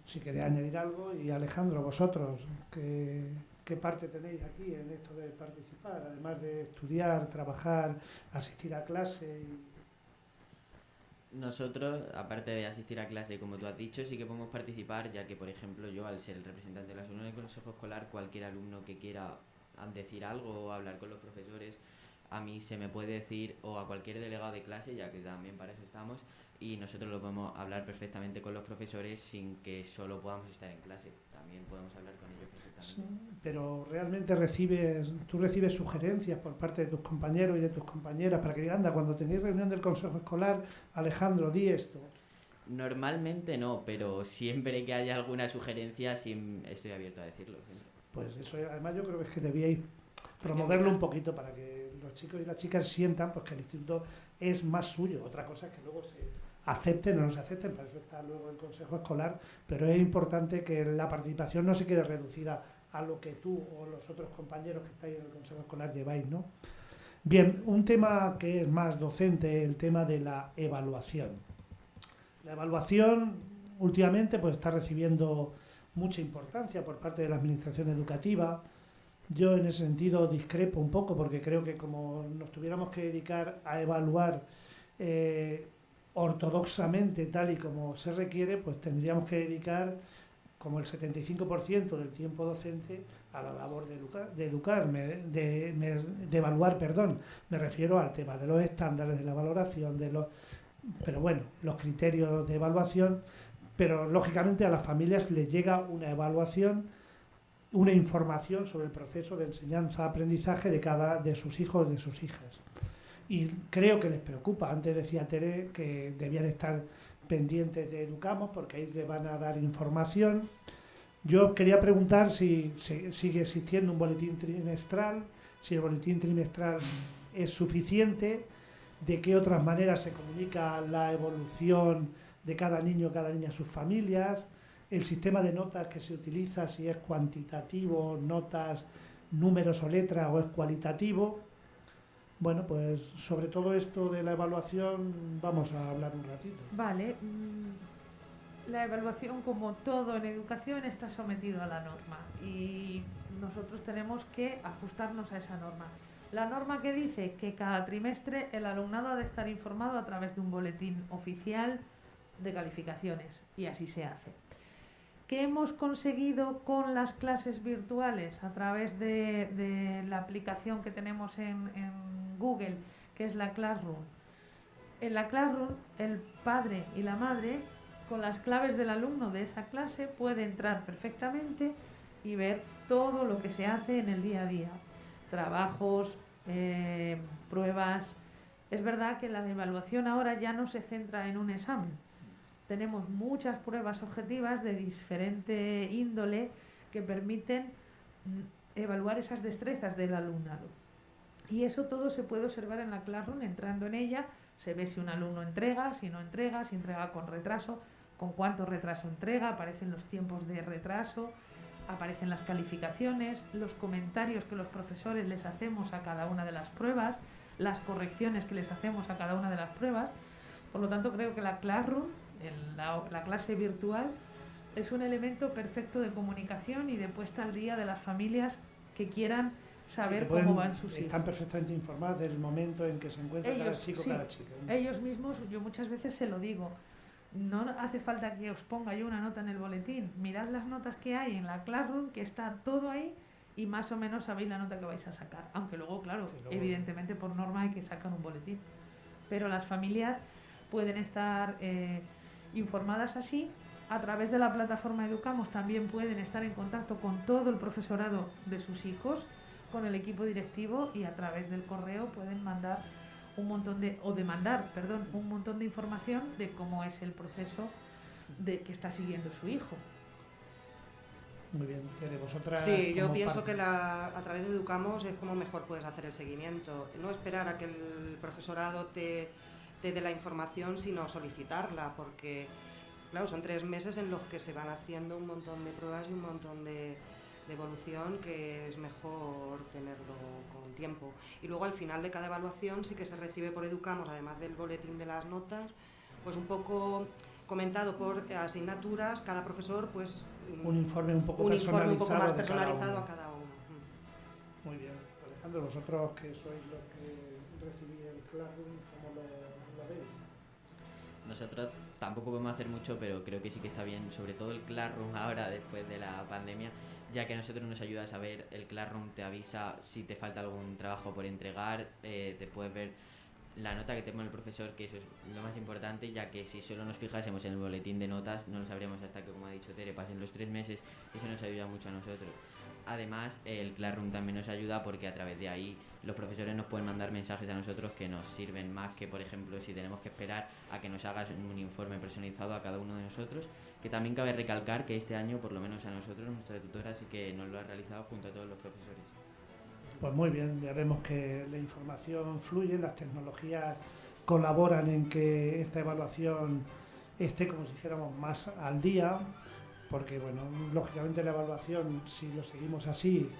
Si queréis añadir algo, y Alejandro, vosotros, ¿qué parte tenéis aquí en esto de participar? Además de estudiar, trabajar, asistir a clase. Nosotros, aparte de asistir a clase, como tú has dicho, sí que podemos participar, ya que, por ejemplo, yo, al ser el representante de la Asociación del Consejo Escolar, cualquier alumno que quiera decir algo o hablar con los profesores, a mí se me puede decir, o a cualquier delegado de clase, ya que también para eso estamos, y nosotros lo podemos hablar perfectamente con los profesores sin que solo podamos estar en clase. También podemos hablar con ellos perfectamente. Sí, pero realmente tú recibes sugerencias por parte de tus compañeros y de tus compañeras para que digan, anda, cuando tenéis reunión del Consejo Escolar, Alejandro, di esto. Normalmente no, pero siempre que haya alguna sugerencia estoy abierto a decirlo. Siempre. Pues eso, además yo creo que es que debíais promoverlo un poquito para que los chicos y las chicas sientan pues que el instituto es más suyo. Otra cosa es que luego se acepten o no se acepten, para eso está luego el Consejo Escolar, pero es importante que la participación no se quede reducida a lo que tú o los otros compañeros que estáis en el Consejo Escolar lleváis, ¿no? Bien, un tema que es más docente, el tema de la evaluación. La evaluación últimamente pues está recibiendo mucha importancia por parte de la administración educativa. Yo en ese sentido discrepo un poco porque creo que como nos tuviéramos que dedicar a evaluar ortodoxamente tal y como se requiere, pues tendríamos que dedicar como el 75% del tiempo docente a la labor de evaluar, perdón. Me refiero al tema de los estándares, de la valoración, pero bueno, los criterios de evaluación, pero lógicamente a las familias les llega una evaluación, una información sobre el proceso de enseñanza-aprendizaje de sus hijos, de sus hijas. Y creo que les preocupa. Antes decía Tere que debían estar pendientes de Educamos porque ahí les van a dar información. Yo quería preguntar si sigue existiendo un boletín trimestral, si el boletín trimestral es suficiente, de qué otras maneras se comunica la evolución de cada niño, cada niña a sus familias, el sistema de notas que se utiliza, si es cuantitativo, notas, números o letras, o es cualitativo. Bueno, pues sobre todo esto de la evaluación vamos a hablar un ratito. Vale. La evaluación, como todo en educación, está sometido a la norma y nosotros tenemos que ajustarnos a esa norma. La norma que dice que cada trimestre el alumnado ha de estar informado a través de un boletín oficial de calificaciones, y así se hace. ¿Qué hemos conseguido con las clases virtuales a través de la aplicación que tenemos en Google, que es la Classroom? En la Classroom, el padre y la madre, con las claves del alumno de esa clase, puede entrar perfectamente y ver todo lo que se hace en el día a día. Trabajos, pruebas. Es verdad que la evaluación ahora ya no se centra en un examen. Tenemos muchas pruebas objetivas de diferente índole que permiten evaluar esas destrezas del alumnado. Y eso todo se puede observar en la Classroom. Entrando en ella, se ve si un alumno entrega, si no entrega, si entrega con retraso, con cuánto retraso entrega, aparecen los tiempos de retraso, aparecen las calificaciones, los comentarios que los profesores les hacemos a cada una de las pruebas, las correcciones que les hacemos a cada una de las pruebas. Por lo tanto, creo que la Classroom, la clase virtual, es un elemento perfecto de comunicación y de puesta al día de las familias que quieran saber cómo van sus hijos. Están perfectamente informadas del momento en que se encuentra cada chico, sí, cada chica. Ellos mismos, yo muchas veces se lo digo, no hace falta que os ponga yo una nota en el boletín, mirad las notas que hay en la Classroom, que está todo ahí, y más o menos sabéis la nota que vais a sacar. Aunque luego, claro, sí, evidentemente por norma hay que sacar un boletín. Pero las familias pueden estar informadas así. A través de la plataforma Educamos también pueden estar en contacto con todo el profesorado de sus hijos, con el equipo directivo, y a través del correo pueden mandar un montón de información de cómo es el proceso que está siguiendo su hijo. Muy bien, Tere, vosotras... Sí, yo pienso que a través de Educamos es como mejor puedes hacer el seguimiento. No esperar a que el profesorado te dé la información, sino solicitarla, porque claro, son 3 meses en los que se van haciendo un montón de pruebas y un montón de evolución, que es mejor tenerlo con tiempo. Y luego al final de cada evaluación sí que se recibe por Educamos, además del boletín de las notas, pues un poco comentado por asignaturas, cada profesor pues un informe un poco más personalizado a cada uno. Muy bien. Alejandro, vosotros que sois los que recibís el Classroom, ¿cómo lo veis? Nosotros tampoco podemos hacer mucho, pero creo que sí que está bien, sobre todo el Classroom ahora después de la pandemia, ya que a nosotros nos ayuda a saber, el Classroom te avisa si te falta algún trabajo por entregar, te puedes ver la nota que te pone el profesor, que eso es lo más importante, ya que si solo nos fijásemos en el boletín de notas no lo sabríamos hasta que, como ha dicho Tere, pasen los 3 meses, y eso nos ayuda mucho a nosotros. Además, el Classroom también nos ayuda porque a través de ahí los profesores nos pueden mandar mensajes a nosotros que nos sirven más que, por ejemplo, si tenemos que esperar a que nos hagas un informe personalizado a cada uno de nosotros, que también cabe recalcar que este año, por lo menos a nosotros, nuestra tutora sí que nos lo ha realizado junto a todos los profesores. Pues muy bien, ya vemos que la información fluye, las tecnologías colaboran en que esta evaluación esté, como si dijéramos, más al día, porque bueno, lógicamente la evaluación, si lo seguimos así,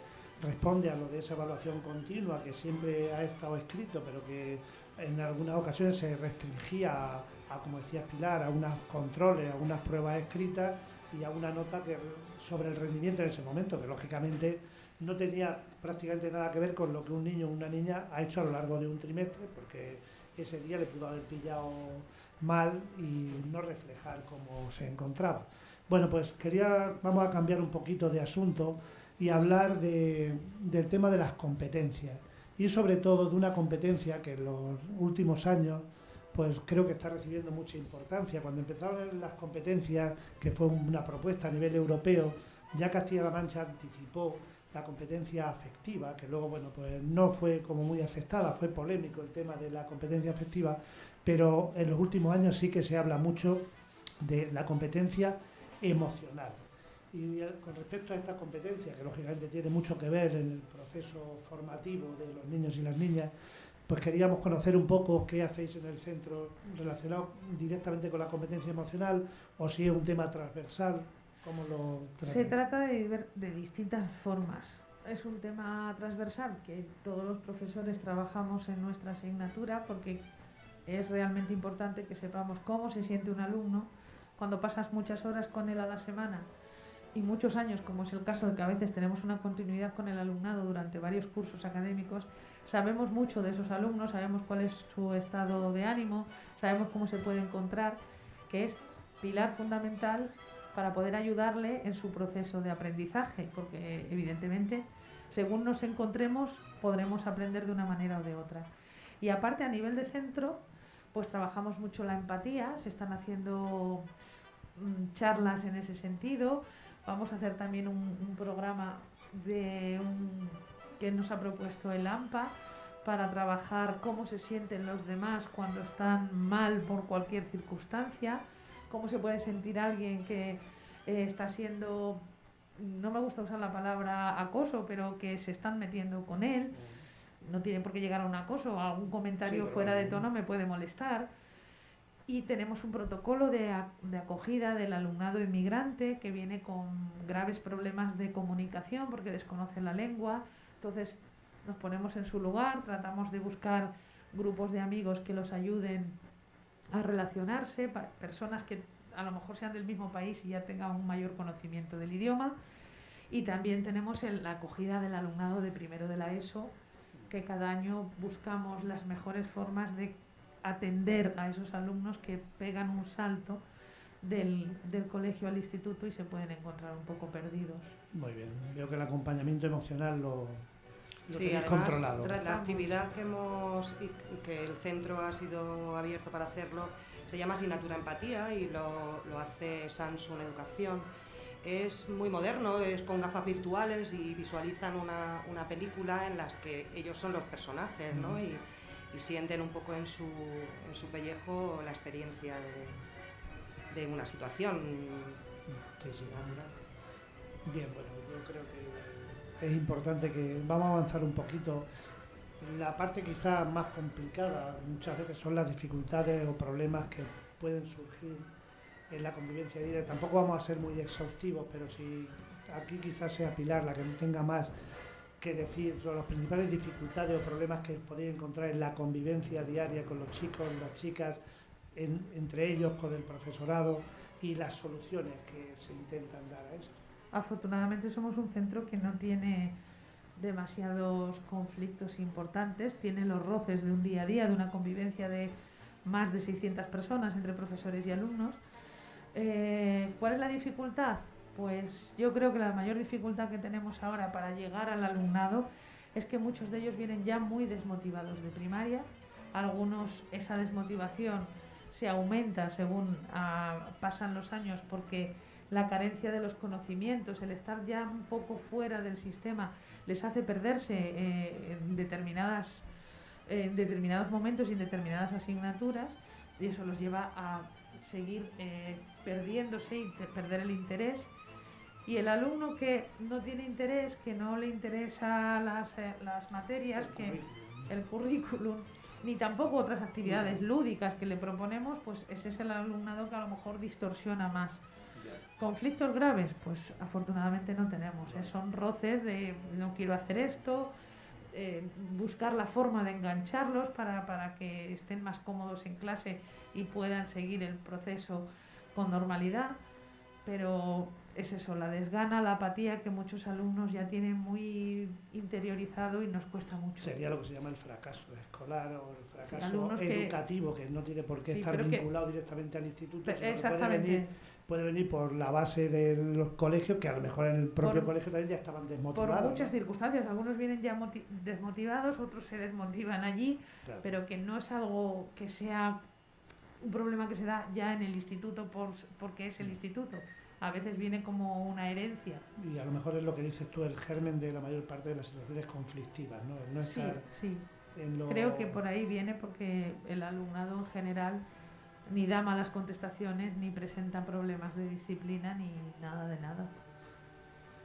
responde a lo de esa evaluación continua que siempre ha estado escrito, pero que en algunas ocasiones se restringía a, como decía Pilar, a unos controles, a unas pruebas escritas y a una nota sobre el rendimiento en ese momento, que lógicamente no tenía prácticamente nada que ver con lo que un niño o una niña ha hecho a lo largo de un trimestre, porque ese día le pudo haber pillado mal y no reflejar cómo se encontraba. Bueno, pues vamos a cambiar un poquito de asunto. y hablar del tema de las competencias y sobre todo de una competencia que en los últimos años pues creo que está recibiendo mucha importancia. Cuando empezaron las competencias, que fue una propuesta a nivel europeo, ya Castilla-La Mancha anticipó la competencia afectiva, que luego bueno pues no fue como muy aceptada, fue polémico el tema de la competencia afectiva, pero en los últimos años sí que se habla mucho de la competencia emocional. Y con respecto a esta competencia, que lógicamente tiene mucho que ver en el proceso formativo de los niños y las niñas, pues queríamos conocer un poco qué hacéis en el centro relacionado directamente con la competencia emocional, o si es un tema transversal, cómo lo tratáis. Se trata de distintas formas. Es un tema transversal que todos los profesores trabajamos en nuestra asignatura, porque es realmente importante que sepamos cómo se siente un alumno cuando pasas muchas horas con él a la semana y muchos años, como es el caso de que a veces tenemos una continuidad con el alumnado durante varios cursos académicos. Sabemos mucho de esos alumnos, sabemos cuál es su estado de ánimo, sabemos cómo se puede encontrar, que es pilar fundamental para poder ayudarle en su proceso de aprendizaje, porque evidentemente según nos encontremos podremos aprender de una manera o de otra. Y aparte, a nivel de centro, pues trabajamos mucho la empatía, se están haciendo charlas en ese sentido. Vamos a hacer también un programa que nos ha propuesto el AMPA para trabajar cómo se sienten los demás cuando están mal por cualquier circunstancia, cómo se puede sentir alguien que está siendo, no me gusta usar la palabra acoso, pero que se están metiendo con él. No tiene por qué llegar a un acoso, algún comentario fuera de tono me puede molestar. Y tenemos un protocolo de acogida del alumnado inmigrante que viene con graves problemas de comunicación porque desconoce la lengua. Entonces nos ponemos en su lugar, tratamos de buscar grupos de amigos que los ayuden a relacionarse, personas que a lo mejor sean del mismo país y ya tengan un mayor conocimiento del idioma. Y también tenemos la acogida del alumnado de primero de la ESO, que cada año buscamos las mejores formas de atender a esos alumnos que pegan un salto del colegio al instituto y se pueden encontrar un poco perdidos. Muy bien, veo que el acompañamiento emocional lo sí, tenéis además, controlado. La actividad que el centro ha sido abierto para hacerlo se llama Asignatura Empatía y lo hace Samsung Educación. Es muy moderno, es con gafas virtuales y visualizan una película en la que ellos son los personajes, ¿no? Y sienten un poco en su pellejo la experiencia de una situación natural. Bien, bueno, yo creo que es importante que vamos a avanzar un poquito. La parte quizás más complicada muchas veces son las dificultades o problemas que pueden surgir en la convivencia diaria. Tampoco vamos a ser muy exhaustivos, pero si aquí quizás sea Pilar la que tenga más que decir sobre las principales dificultades o problemas que podéis encontrar en la convivencia diaria con los chicos, las chicas, entre ellos, con el profesorado y las soluciones que se intentan dar a esto. Afortunadamente somos un centro que no tiene demasiados conflictos importantes, tiene los roces de un día a día, de una convivencia de más de 600 personas entre profesores y alumnos. ¿Cuál es la dificultad? Pues yo creo que la mayor dificultad que tenemos ahora para llegar al alumnado es que muchos de ellos vienen ya muy desmotivados de primaria. Algunos esa desmotivación se aumenta según pasan los años porque la carencia de los conocimientos, el estar ya un poco fuera del sistema, les hace perderse en determinados momentos y en determinadas asignaturas, y eso los lleva a seguir perdiéndose y perder el interés. Y el alumno que no tiene interés, que no le interesa las materias, el currículum, ni tampoco otras actividades lúdicas que le proponemos, pues ese es el alumnado que a lo mejor distorsiona más. ¿Conflictos graves? Pues afortunadamente no tenemos. Son roces de no quiero hacer esto, buscar la forma de engancharlos para que estén más cómodos en clase y puedan seguir el proceso con normalidad. Pero es eso, la desgana, la apatía que muchos alumnos ya tienen muy interiorizado y nos cuesta mucho. Sería lo que se llama el fracaso escolar o el fracaso alumnos educativo, que no tiene por qué estar vinculado directamente al instituto, sino exactamente. que puede venir por la base de los colegios, que a lo mejor en el propio colegio también ya estaban desmotivados. Por muchas circunstancias, algunos vienen ya desmotivados, otros se desmotivan allí, Claro. pero que no es algo que sea un problema que se da ya en el instituto porque es el instituto. A veces viene como una herencia. Y a lo mejor es lo que dices tú, el germen de la mayor parte de las situaciones conflictivas, ¿no? El no Sí, estar sí. en lo... Creo que por ahí viene porque el alumnado en general ni da malas contestaciones, ni presenta problemas de disciplina, ni nada de nada.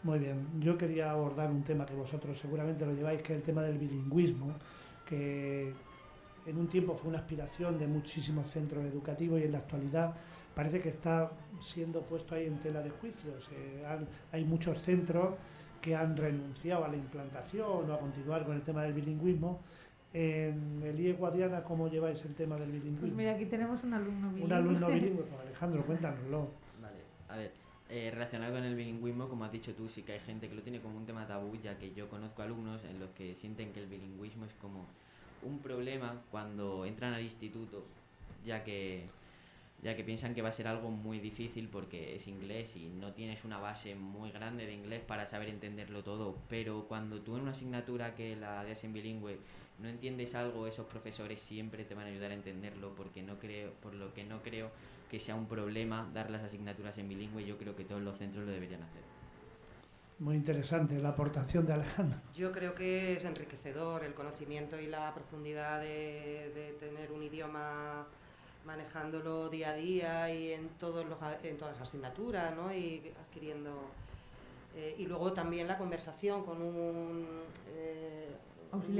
Muy bien, yo quería abordar un tema que vosotros seguramente lo lleváis, que es el tema del bilingüismo, que en un tiempo fue una aspiración de muchísimos centros educativos y en la actualidad parece que está siendo puesto ahí en tela de juicio. Hay muchos centros que han renunciado a la implantación o a continuar con el tema del bilingüismo. En el IE Guadiana, ¿cómo lleváis el tema del bilingüismo? Pues mira, aquí tenemos un alumno bilingüe. Un alumno bilingüe, pues Alejandro, cuéntanoslo. Vale, a ver, relacionado con el bilingüismo, como has dicho tú, sí que hay gente que lo tiene como un tema tabú, ya que yo conozco alumnos en los que sienten que el bilingüismo es como un problema cuando entran al instituto, ya que piensan que va a ser algo muy difícil porque es inglés y no tienes una base muy grande de inglés para saber entenderlo todo, pero cuando tú en una asignatura que la das en bilingüe no entiendes algo, esos profesores siempre te van a ayudar a entenderlo, por lo que no creo que sea un problema dar las asignaturas en bilingüe. Yo creo que todos los centros lo deberían hacer. Muy interesante la aportación de Alejandro. Yo creo que es enriquecedor el conocimiento y la profundidad de tener un idioma manejándolo día a día y en todas las asignaturas, ¿no? Y adquiriendo... y luego también la conversación con un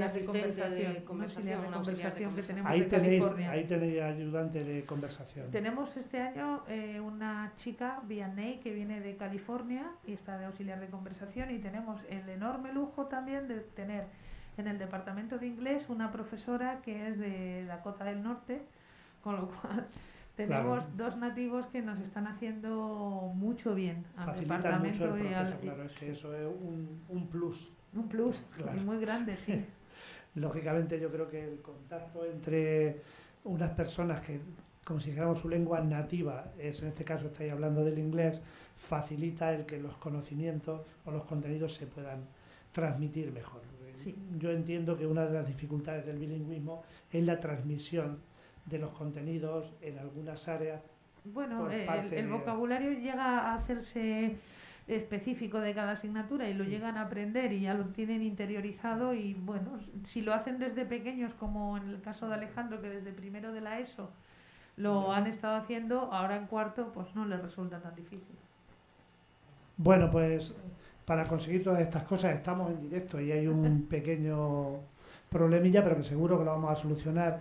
asistente de conversación, un auxiliar de que tenemos Ahí de tenéis, California. ahí tenéis ayudante de conversación. Tenemos este año una chica, Vianney, que viene de California y está de auxiliar de conversación, y tenemos el enorme lujo también de tener en el departamento de inglés una profesora que es de Dakota del Norte, con lo cual tenemos dos nativos que nos están haciendo mucho bien al Facilitan departamento mucho el y proceso, claro, es que eso es un plus. un plus Claro. y muy grande, sí. Lógicamente yo creo que el contacto entre unas personas que, como si dijéramos su lengua nativa, es en este caso estáis hablando del inglés, facilita el que los conocimientos o los contenidos se puedan transmitir mejor. Sí. Yo entiendo que una de las dificultades del bilingüismo es la transmisión de los contenidos en algunas áreas. Bueno, por parte el de- vocabulario llega a hacerse específico de cada asignatura y lo llegan a aprender y ya lo tienen interiorizado, y bueno, si lo hacen desde pequeños, como en el caso de Alejandro, que desde primero de la ESO lo Ya. han estado haciendo, ahora en cuarto pues no les resulta tan difícil. Bueno, pues para conseguir todas estas cosas estamos en directo y hay un pequeño problemilla, pero que seguro que lo vamos a solucionar.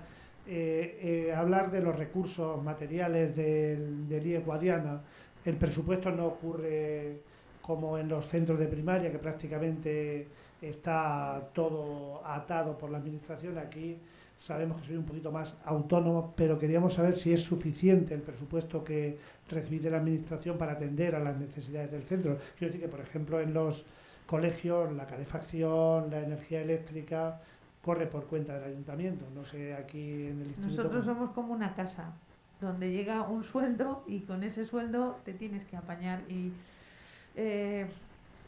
Hablar de los recursos materiales del IE Guadiana, el presupuesto no ocurre como en los centros de primaria, que prácticamente está todo atado por la administración. Aquí sabemos que soy un poquito más autónomo, pero queríamos saber si es suficiente el presupuesto que recibe de la administración para atender a las necesidades del centro. Quiero decir que, por ejemplo, en los colegios la calefacción, la energía eléctrica corre por cuenta del ayuntamiento. No sé, aquí en el instituto... Nosotros somos como una casa donde llega un sueldo y con ese sueldo te tienes que apañar, y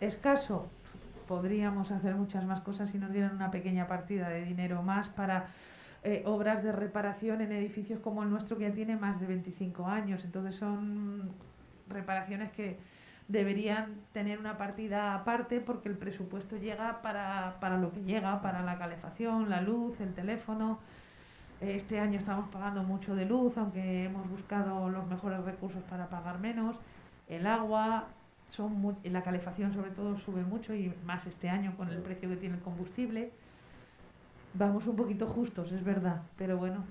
escaso. Podríamos hacer muchas más cosas si nos dieran una pequeña partida de dinero más para obras de reparación en edificios como el nuestro, que ya tiene más de 25 años. Entonces son reparaciones que deberían tener una partida aparte, porque el presupuesto llega para lo que llega, para la calefacción, la luz, el teléfono. Este año estamos pagando mucho de luz, aunque hemos buscado los mejores recursos para pagar menos. El agua, la calefacción sobre todo sube mucho, y más este año con el precio que tiene el combustible. Vamos un poquito justos, es verdad, pero bueno,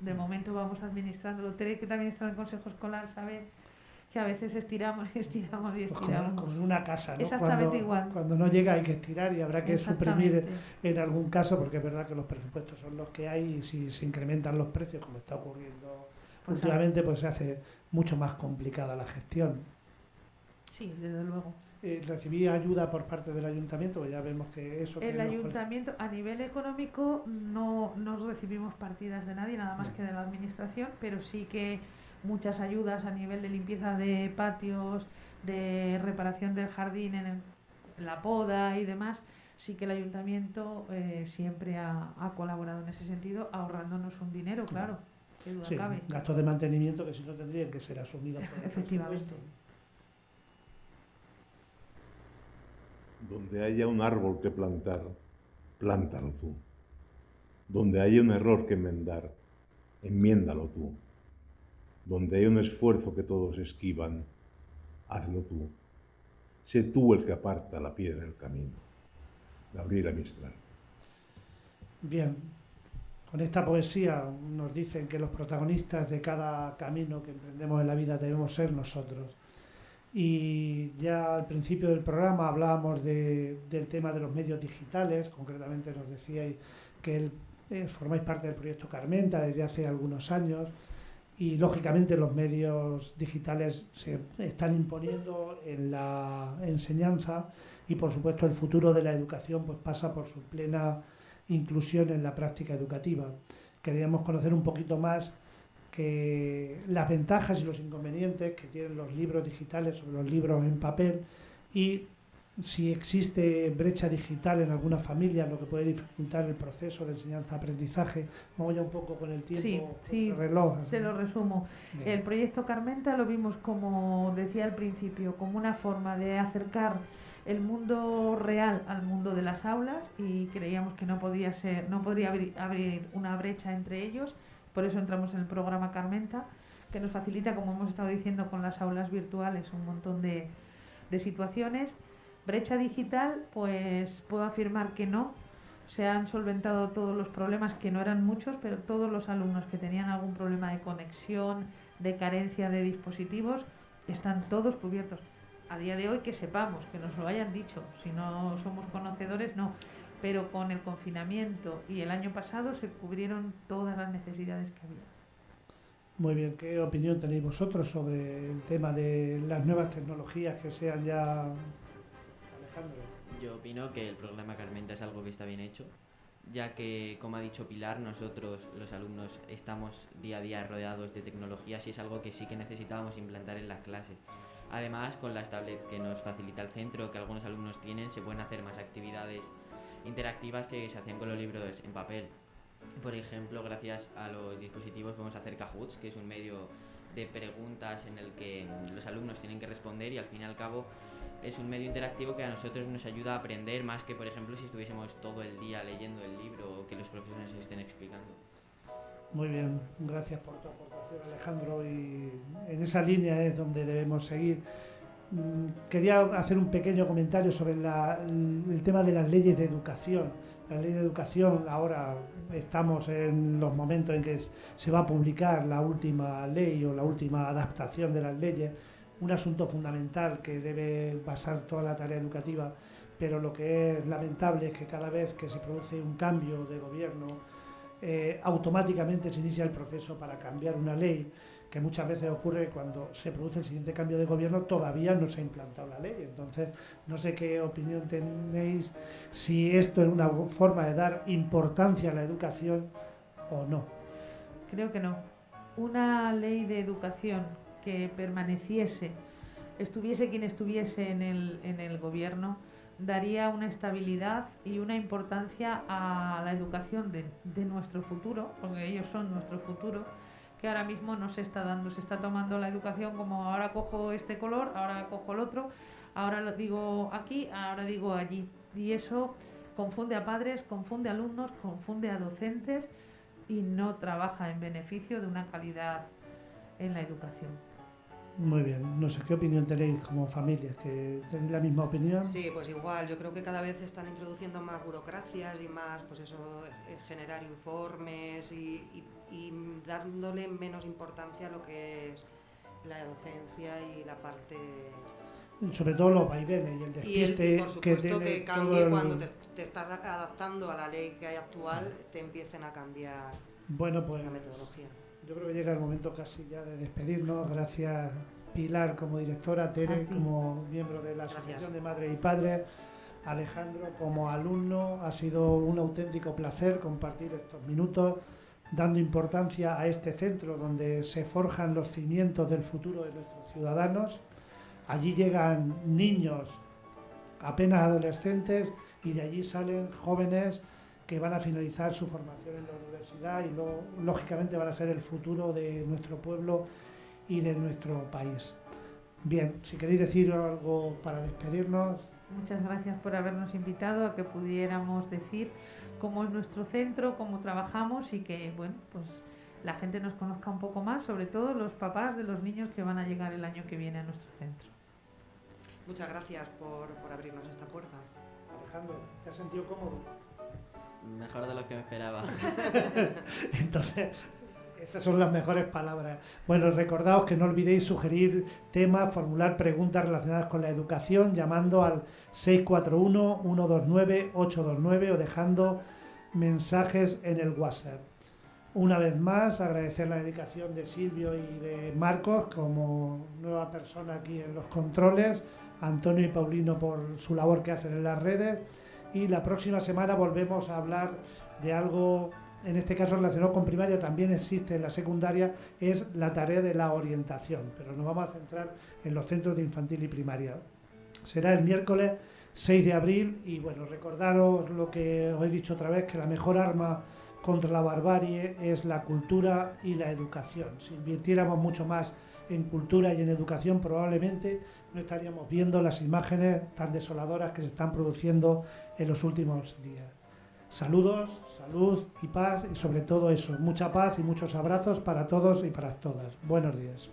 de momento vamos administrándolo. Tere, que también está en el consejo escolar, sabe que a veces estiramos y estiramos y Pues estiramos. como en una casa, ¿no? Exactamente igual. Cuando no llega hay que estirar y habrá que suprimir Exactamente. en algún caso, porque es verdad que los presupuestos son los que hay, y si se incrementan los precios, como está ocurriendo Pues últimamente, pues se hace mucho más complicada la gestión. Sí, desde luego. ¿Recibí ayuda por parte del ayuntamiento? Pues ya vemos que eso... El ayuntamiento, a nivel económico, no recibimos partidas de nadie, nada más que de la administración, pero sí que muchas ayudas a nivel de limpieza de patios, de reparación del jardín en la poda y demás. Sí que el ayuntamiento siempre ha colaborado en ese sentido, ahorrándonos un dinero, claro, que duda cabe. Gastos de mantenimiento que si no tendrían que ser asumidos por el Efectivamente. Donde haya un árbol que plantar, plántalo tú. Donde haya un error que enmendar, enmiéndalo tú. Donde haya un esfuerzo que todos esquivan, hazlo tú. Sé tú el que aparta la piedra del camino. Gabriela Mistral. Bien, con esta poesía nos dicen que los protagonistas de cada camino que emprendemos en la vida debemos ser nosotros. Y ya al principio del programa hablábamos del tema de los medios digitales, concretamente nos decíais que formáis parte del proyecto Carmenta desde hace algunos años y lógicamente los medios digitales se están imponiendo en la enseñanza y por supuesto el futuro de la educación pues pasa por su plena inclusión en la práctica educativa. Queríamos conocer un poquito más que las ventajas y los inconvenientes que tienen los libros digitales sobre los libros en papel y si existe brecha digital en algunas familias, lo que puede dificultar el proceso de enseñanza-aprendizaje. Vamos ya un poco con el tiempo, sí, el reloj. Te lo resumo. Bien. El proyecto Carmenta lo vimos, como decía al principio, como una forma de acercar el mundo real al mundo de las aulas y creíamos que no podría abrir una brecha entre ellos. Por eso entramos en el programa Carmenta, que nos facilita, como hemos estado diciendo, con las aulas virtuales un montón de situaciones. Brecha digital, pues puedo afirmar que no. Se han solventado todos los problemas, que no eran muchos, pero todos los alumnos que tenían algún problema de conexión, de carencia de dispositivos, están todos cubiertos. A día de hoy que sepamos, que nos lo hayan dicho, si no somos conocedores, no. Pero con el confinamiento y el año pasado se cubrieron todas las necesidades que había. Muy bien, ¿qué opinión tenéis vosotros sobre el tema de las nuevas tecnologías que sean ya... Alejandro. Yo opino que el programa Carmenta es algo que está bien hecho, ya que, como ha dicho Pilar, nosotros, los alumnos, estamos día a día rodeados de tecnologías y es algo que sí que necesitábamos implantar en las clases. Además, con las tablets que nos facilita el centro, que algunos alumnos tienen, se pueden hacer más actividades interactivas que se hacían con los libros en papel. Por ejemplo, gracias a los dispositivos podemos hacer Kahoots, que es un medio de preguntas en el que los alumnos tienen que responder y al fin y al cabo es un medio interactivo que a nosotros nos ayuda a aprender más que, por ejemplo, si estuviésemos todo el día leyendo el libro o que los profesores estén explicando. Muy bien, gracias por tu aportación, Alejandro, y en esa línea es donde debemos seguir. Quería hacer un pequeño comentario sobre el tema de las leyes de educación. La ley de educación, ahora estamos en los momentos en que se va a publicar la última ley o la última adaptación de las leyes, un asunto fundamental que debe basar toda la tarea educativa, pero lo que es lamentable es que cada vez que se produce un cambio de gobierno, automáticamente se inicia el proceso para cambiar una ley, que muchas veces ocurre cuando se produce el siguiente cambio de gobierno, todavía no se ha implantado la ley. Entonces, no sé qué opinión tenéis, si esto es una forma de dar importancia a la educación o no. Creo que no. Una ley de educación que permaneciese, estuviese quien estuviese en el gobierno, daría una estabilidad y una importancia a la educación de nuestro futuro, porque ellos son nuestro futuro, que ahora mismo no se está dando. Se está tomando la educación como ahora cojo este color, ahora cojo el otro, ahora lo digo aquí, ahora digo allí. Y eso confunde a padres, confunde a alumnos, confunde a docentes y no trabaja en beneficio de una calidad en la educación. Muy bien, no sé qué opinión tenéis como familias, que tenéis la misma opinión. Sí, pues igual, yo creo que cada vez están introduciendo más burocracias y más, pues eso, generar informes y dándole menos importancia a lo que es la docencia y la parte... Sobre todo los vaivenes y el despiste. Y por supuesto que cambie cuando te estás adaptando a la ley que hay actual, te empiecen a cambiar pues, la metodología. Yo creo que llega el momento casi ya de despedirnos. Gracias Pilar como directora, Tere como miembro de la Gracias. Asociación de Madres y Padres, Alejandro como alumno. Ha sido un auténtico placer compartir estos minutos, dando importancia a este centro donde se forjan los cimientos del futuro de nuestros ciudadanos. Allí llegan niños apenas adolescentes y de allí salen jóvenes que van a finalizar su formación en la universidad y luego, lógicamente, van a ser el futuro de nuestro pueblo y de nuestro país. Bien, si queréis decir algo para despedirnos. Muchas gracias por habernos invitado a que pudiéramos decir cómo es nuestro centro, cómo trabajamos y que, bueno, pues la gente nos conozca un poco más, sobre todo los papás de los niños que van a llegar el año que viene a nuestro centro. Muchas gracias por abrirnos esta puerta. Alejandro, ¿te has sentido cómodo? Mejor de lo que me esperaba. Entonces, esas son las mejores palabras. Bueno, recordaos que no olvidéis sugerir temas, formular preguntas relacionadas con la educación llamando al 641-129-829 o dejando mensajes en el WhatsApp. Una vez más, agradecer la dedicación de Silvio y de Marcos como nueva persona aquí en los controles, Antonio y Paulino por su labor que hacen en las redes, y la próxima semana volvemos a hablar de algo, en este caso relacionado con primaria, también existe en la secundaria, es la tarea de la orientación, pero nos vamos a centrar en los centros de infantil y primaria. Será el miércoles 6 de abril y bueno, recordaros lo que os he dicho otra vez, que la mejor arma contra la barbarie es la cultura y la educación. Si invirtiéramos mucho más en cultura y en educación, probablemente no estaríamos viendo las imágenes tan desoladoras que se están produciendo en los últimos días. Saludos, salud y paz, y sobre todo eso, mucha paz y muchos abrazos para todos y para todas. Buenos días.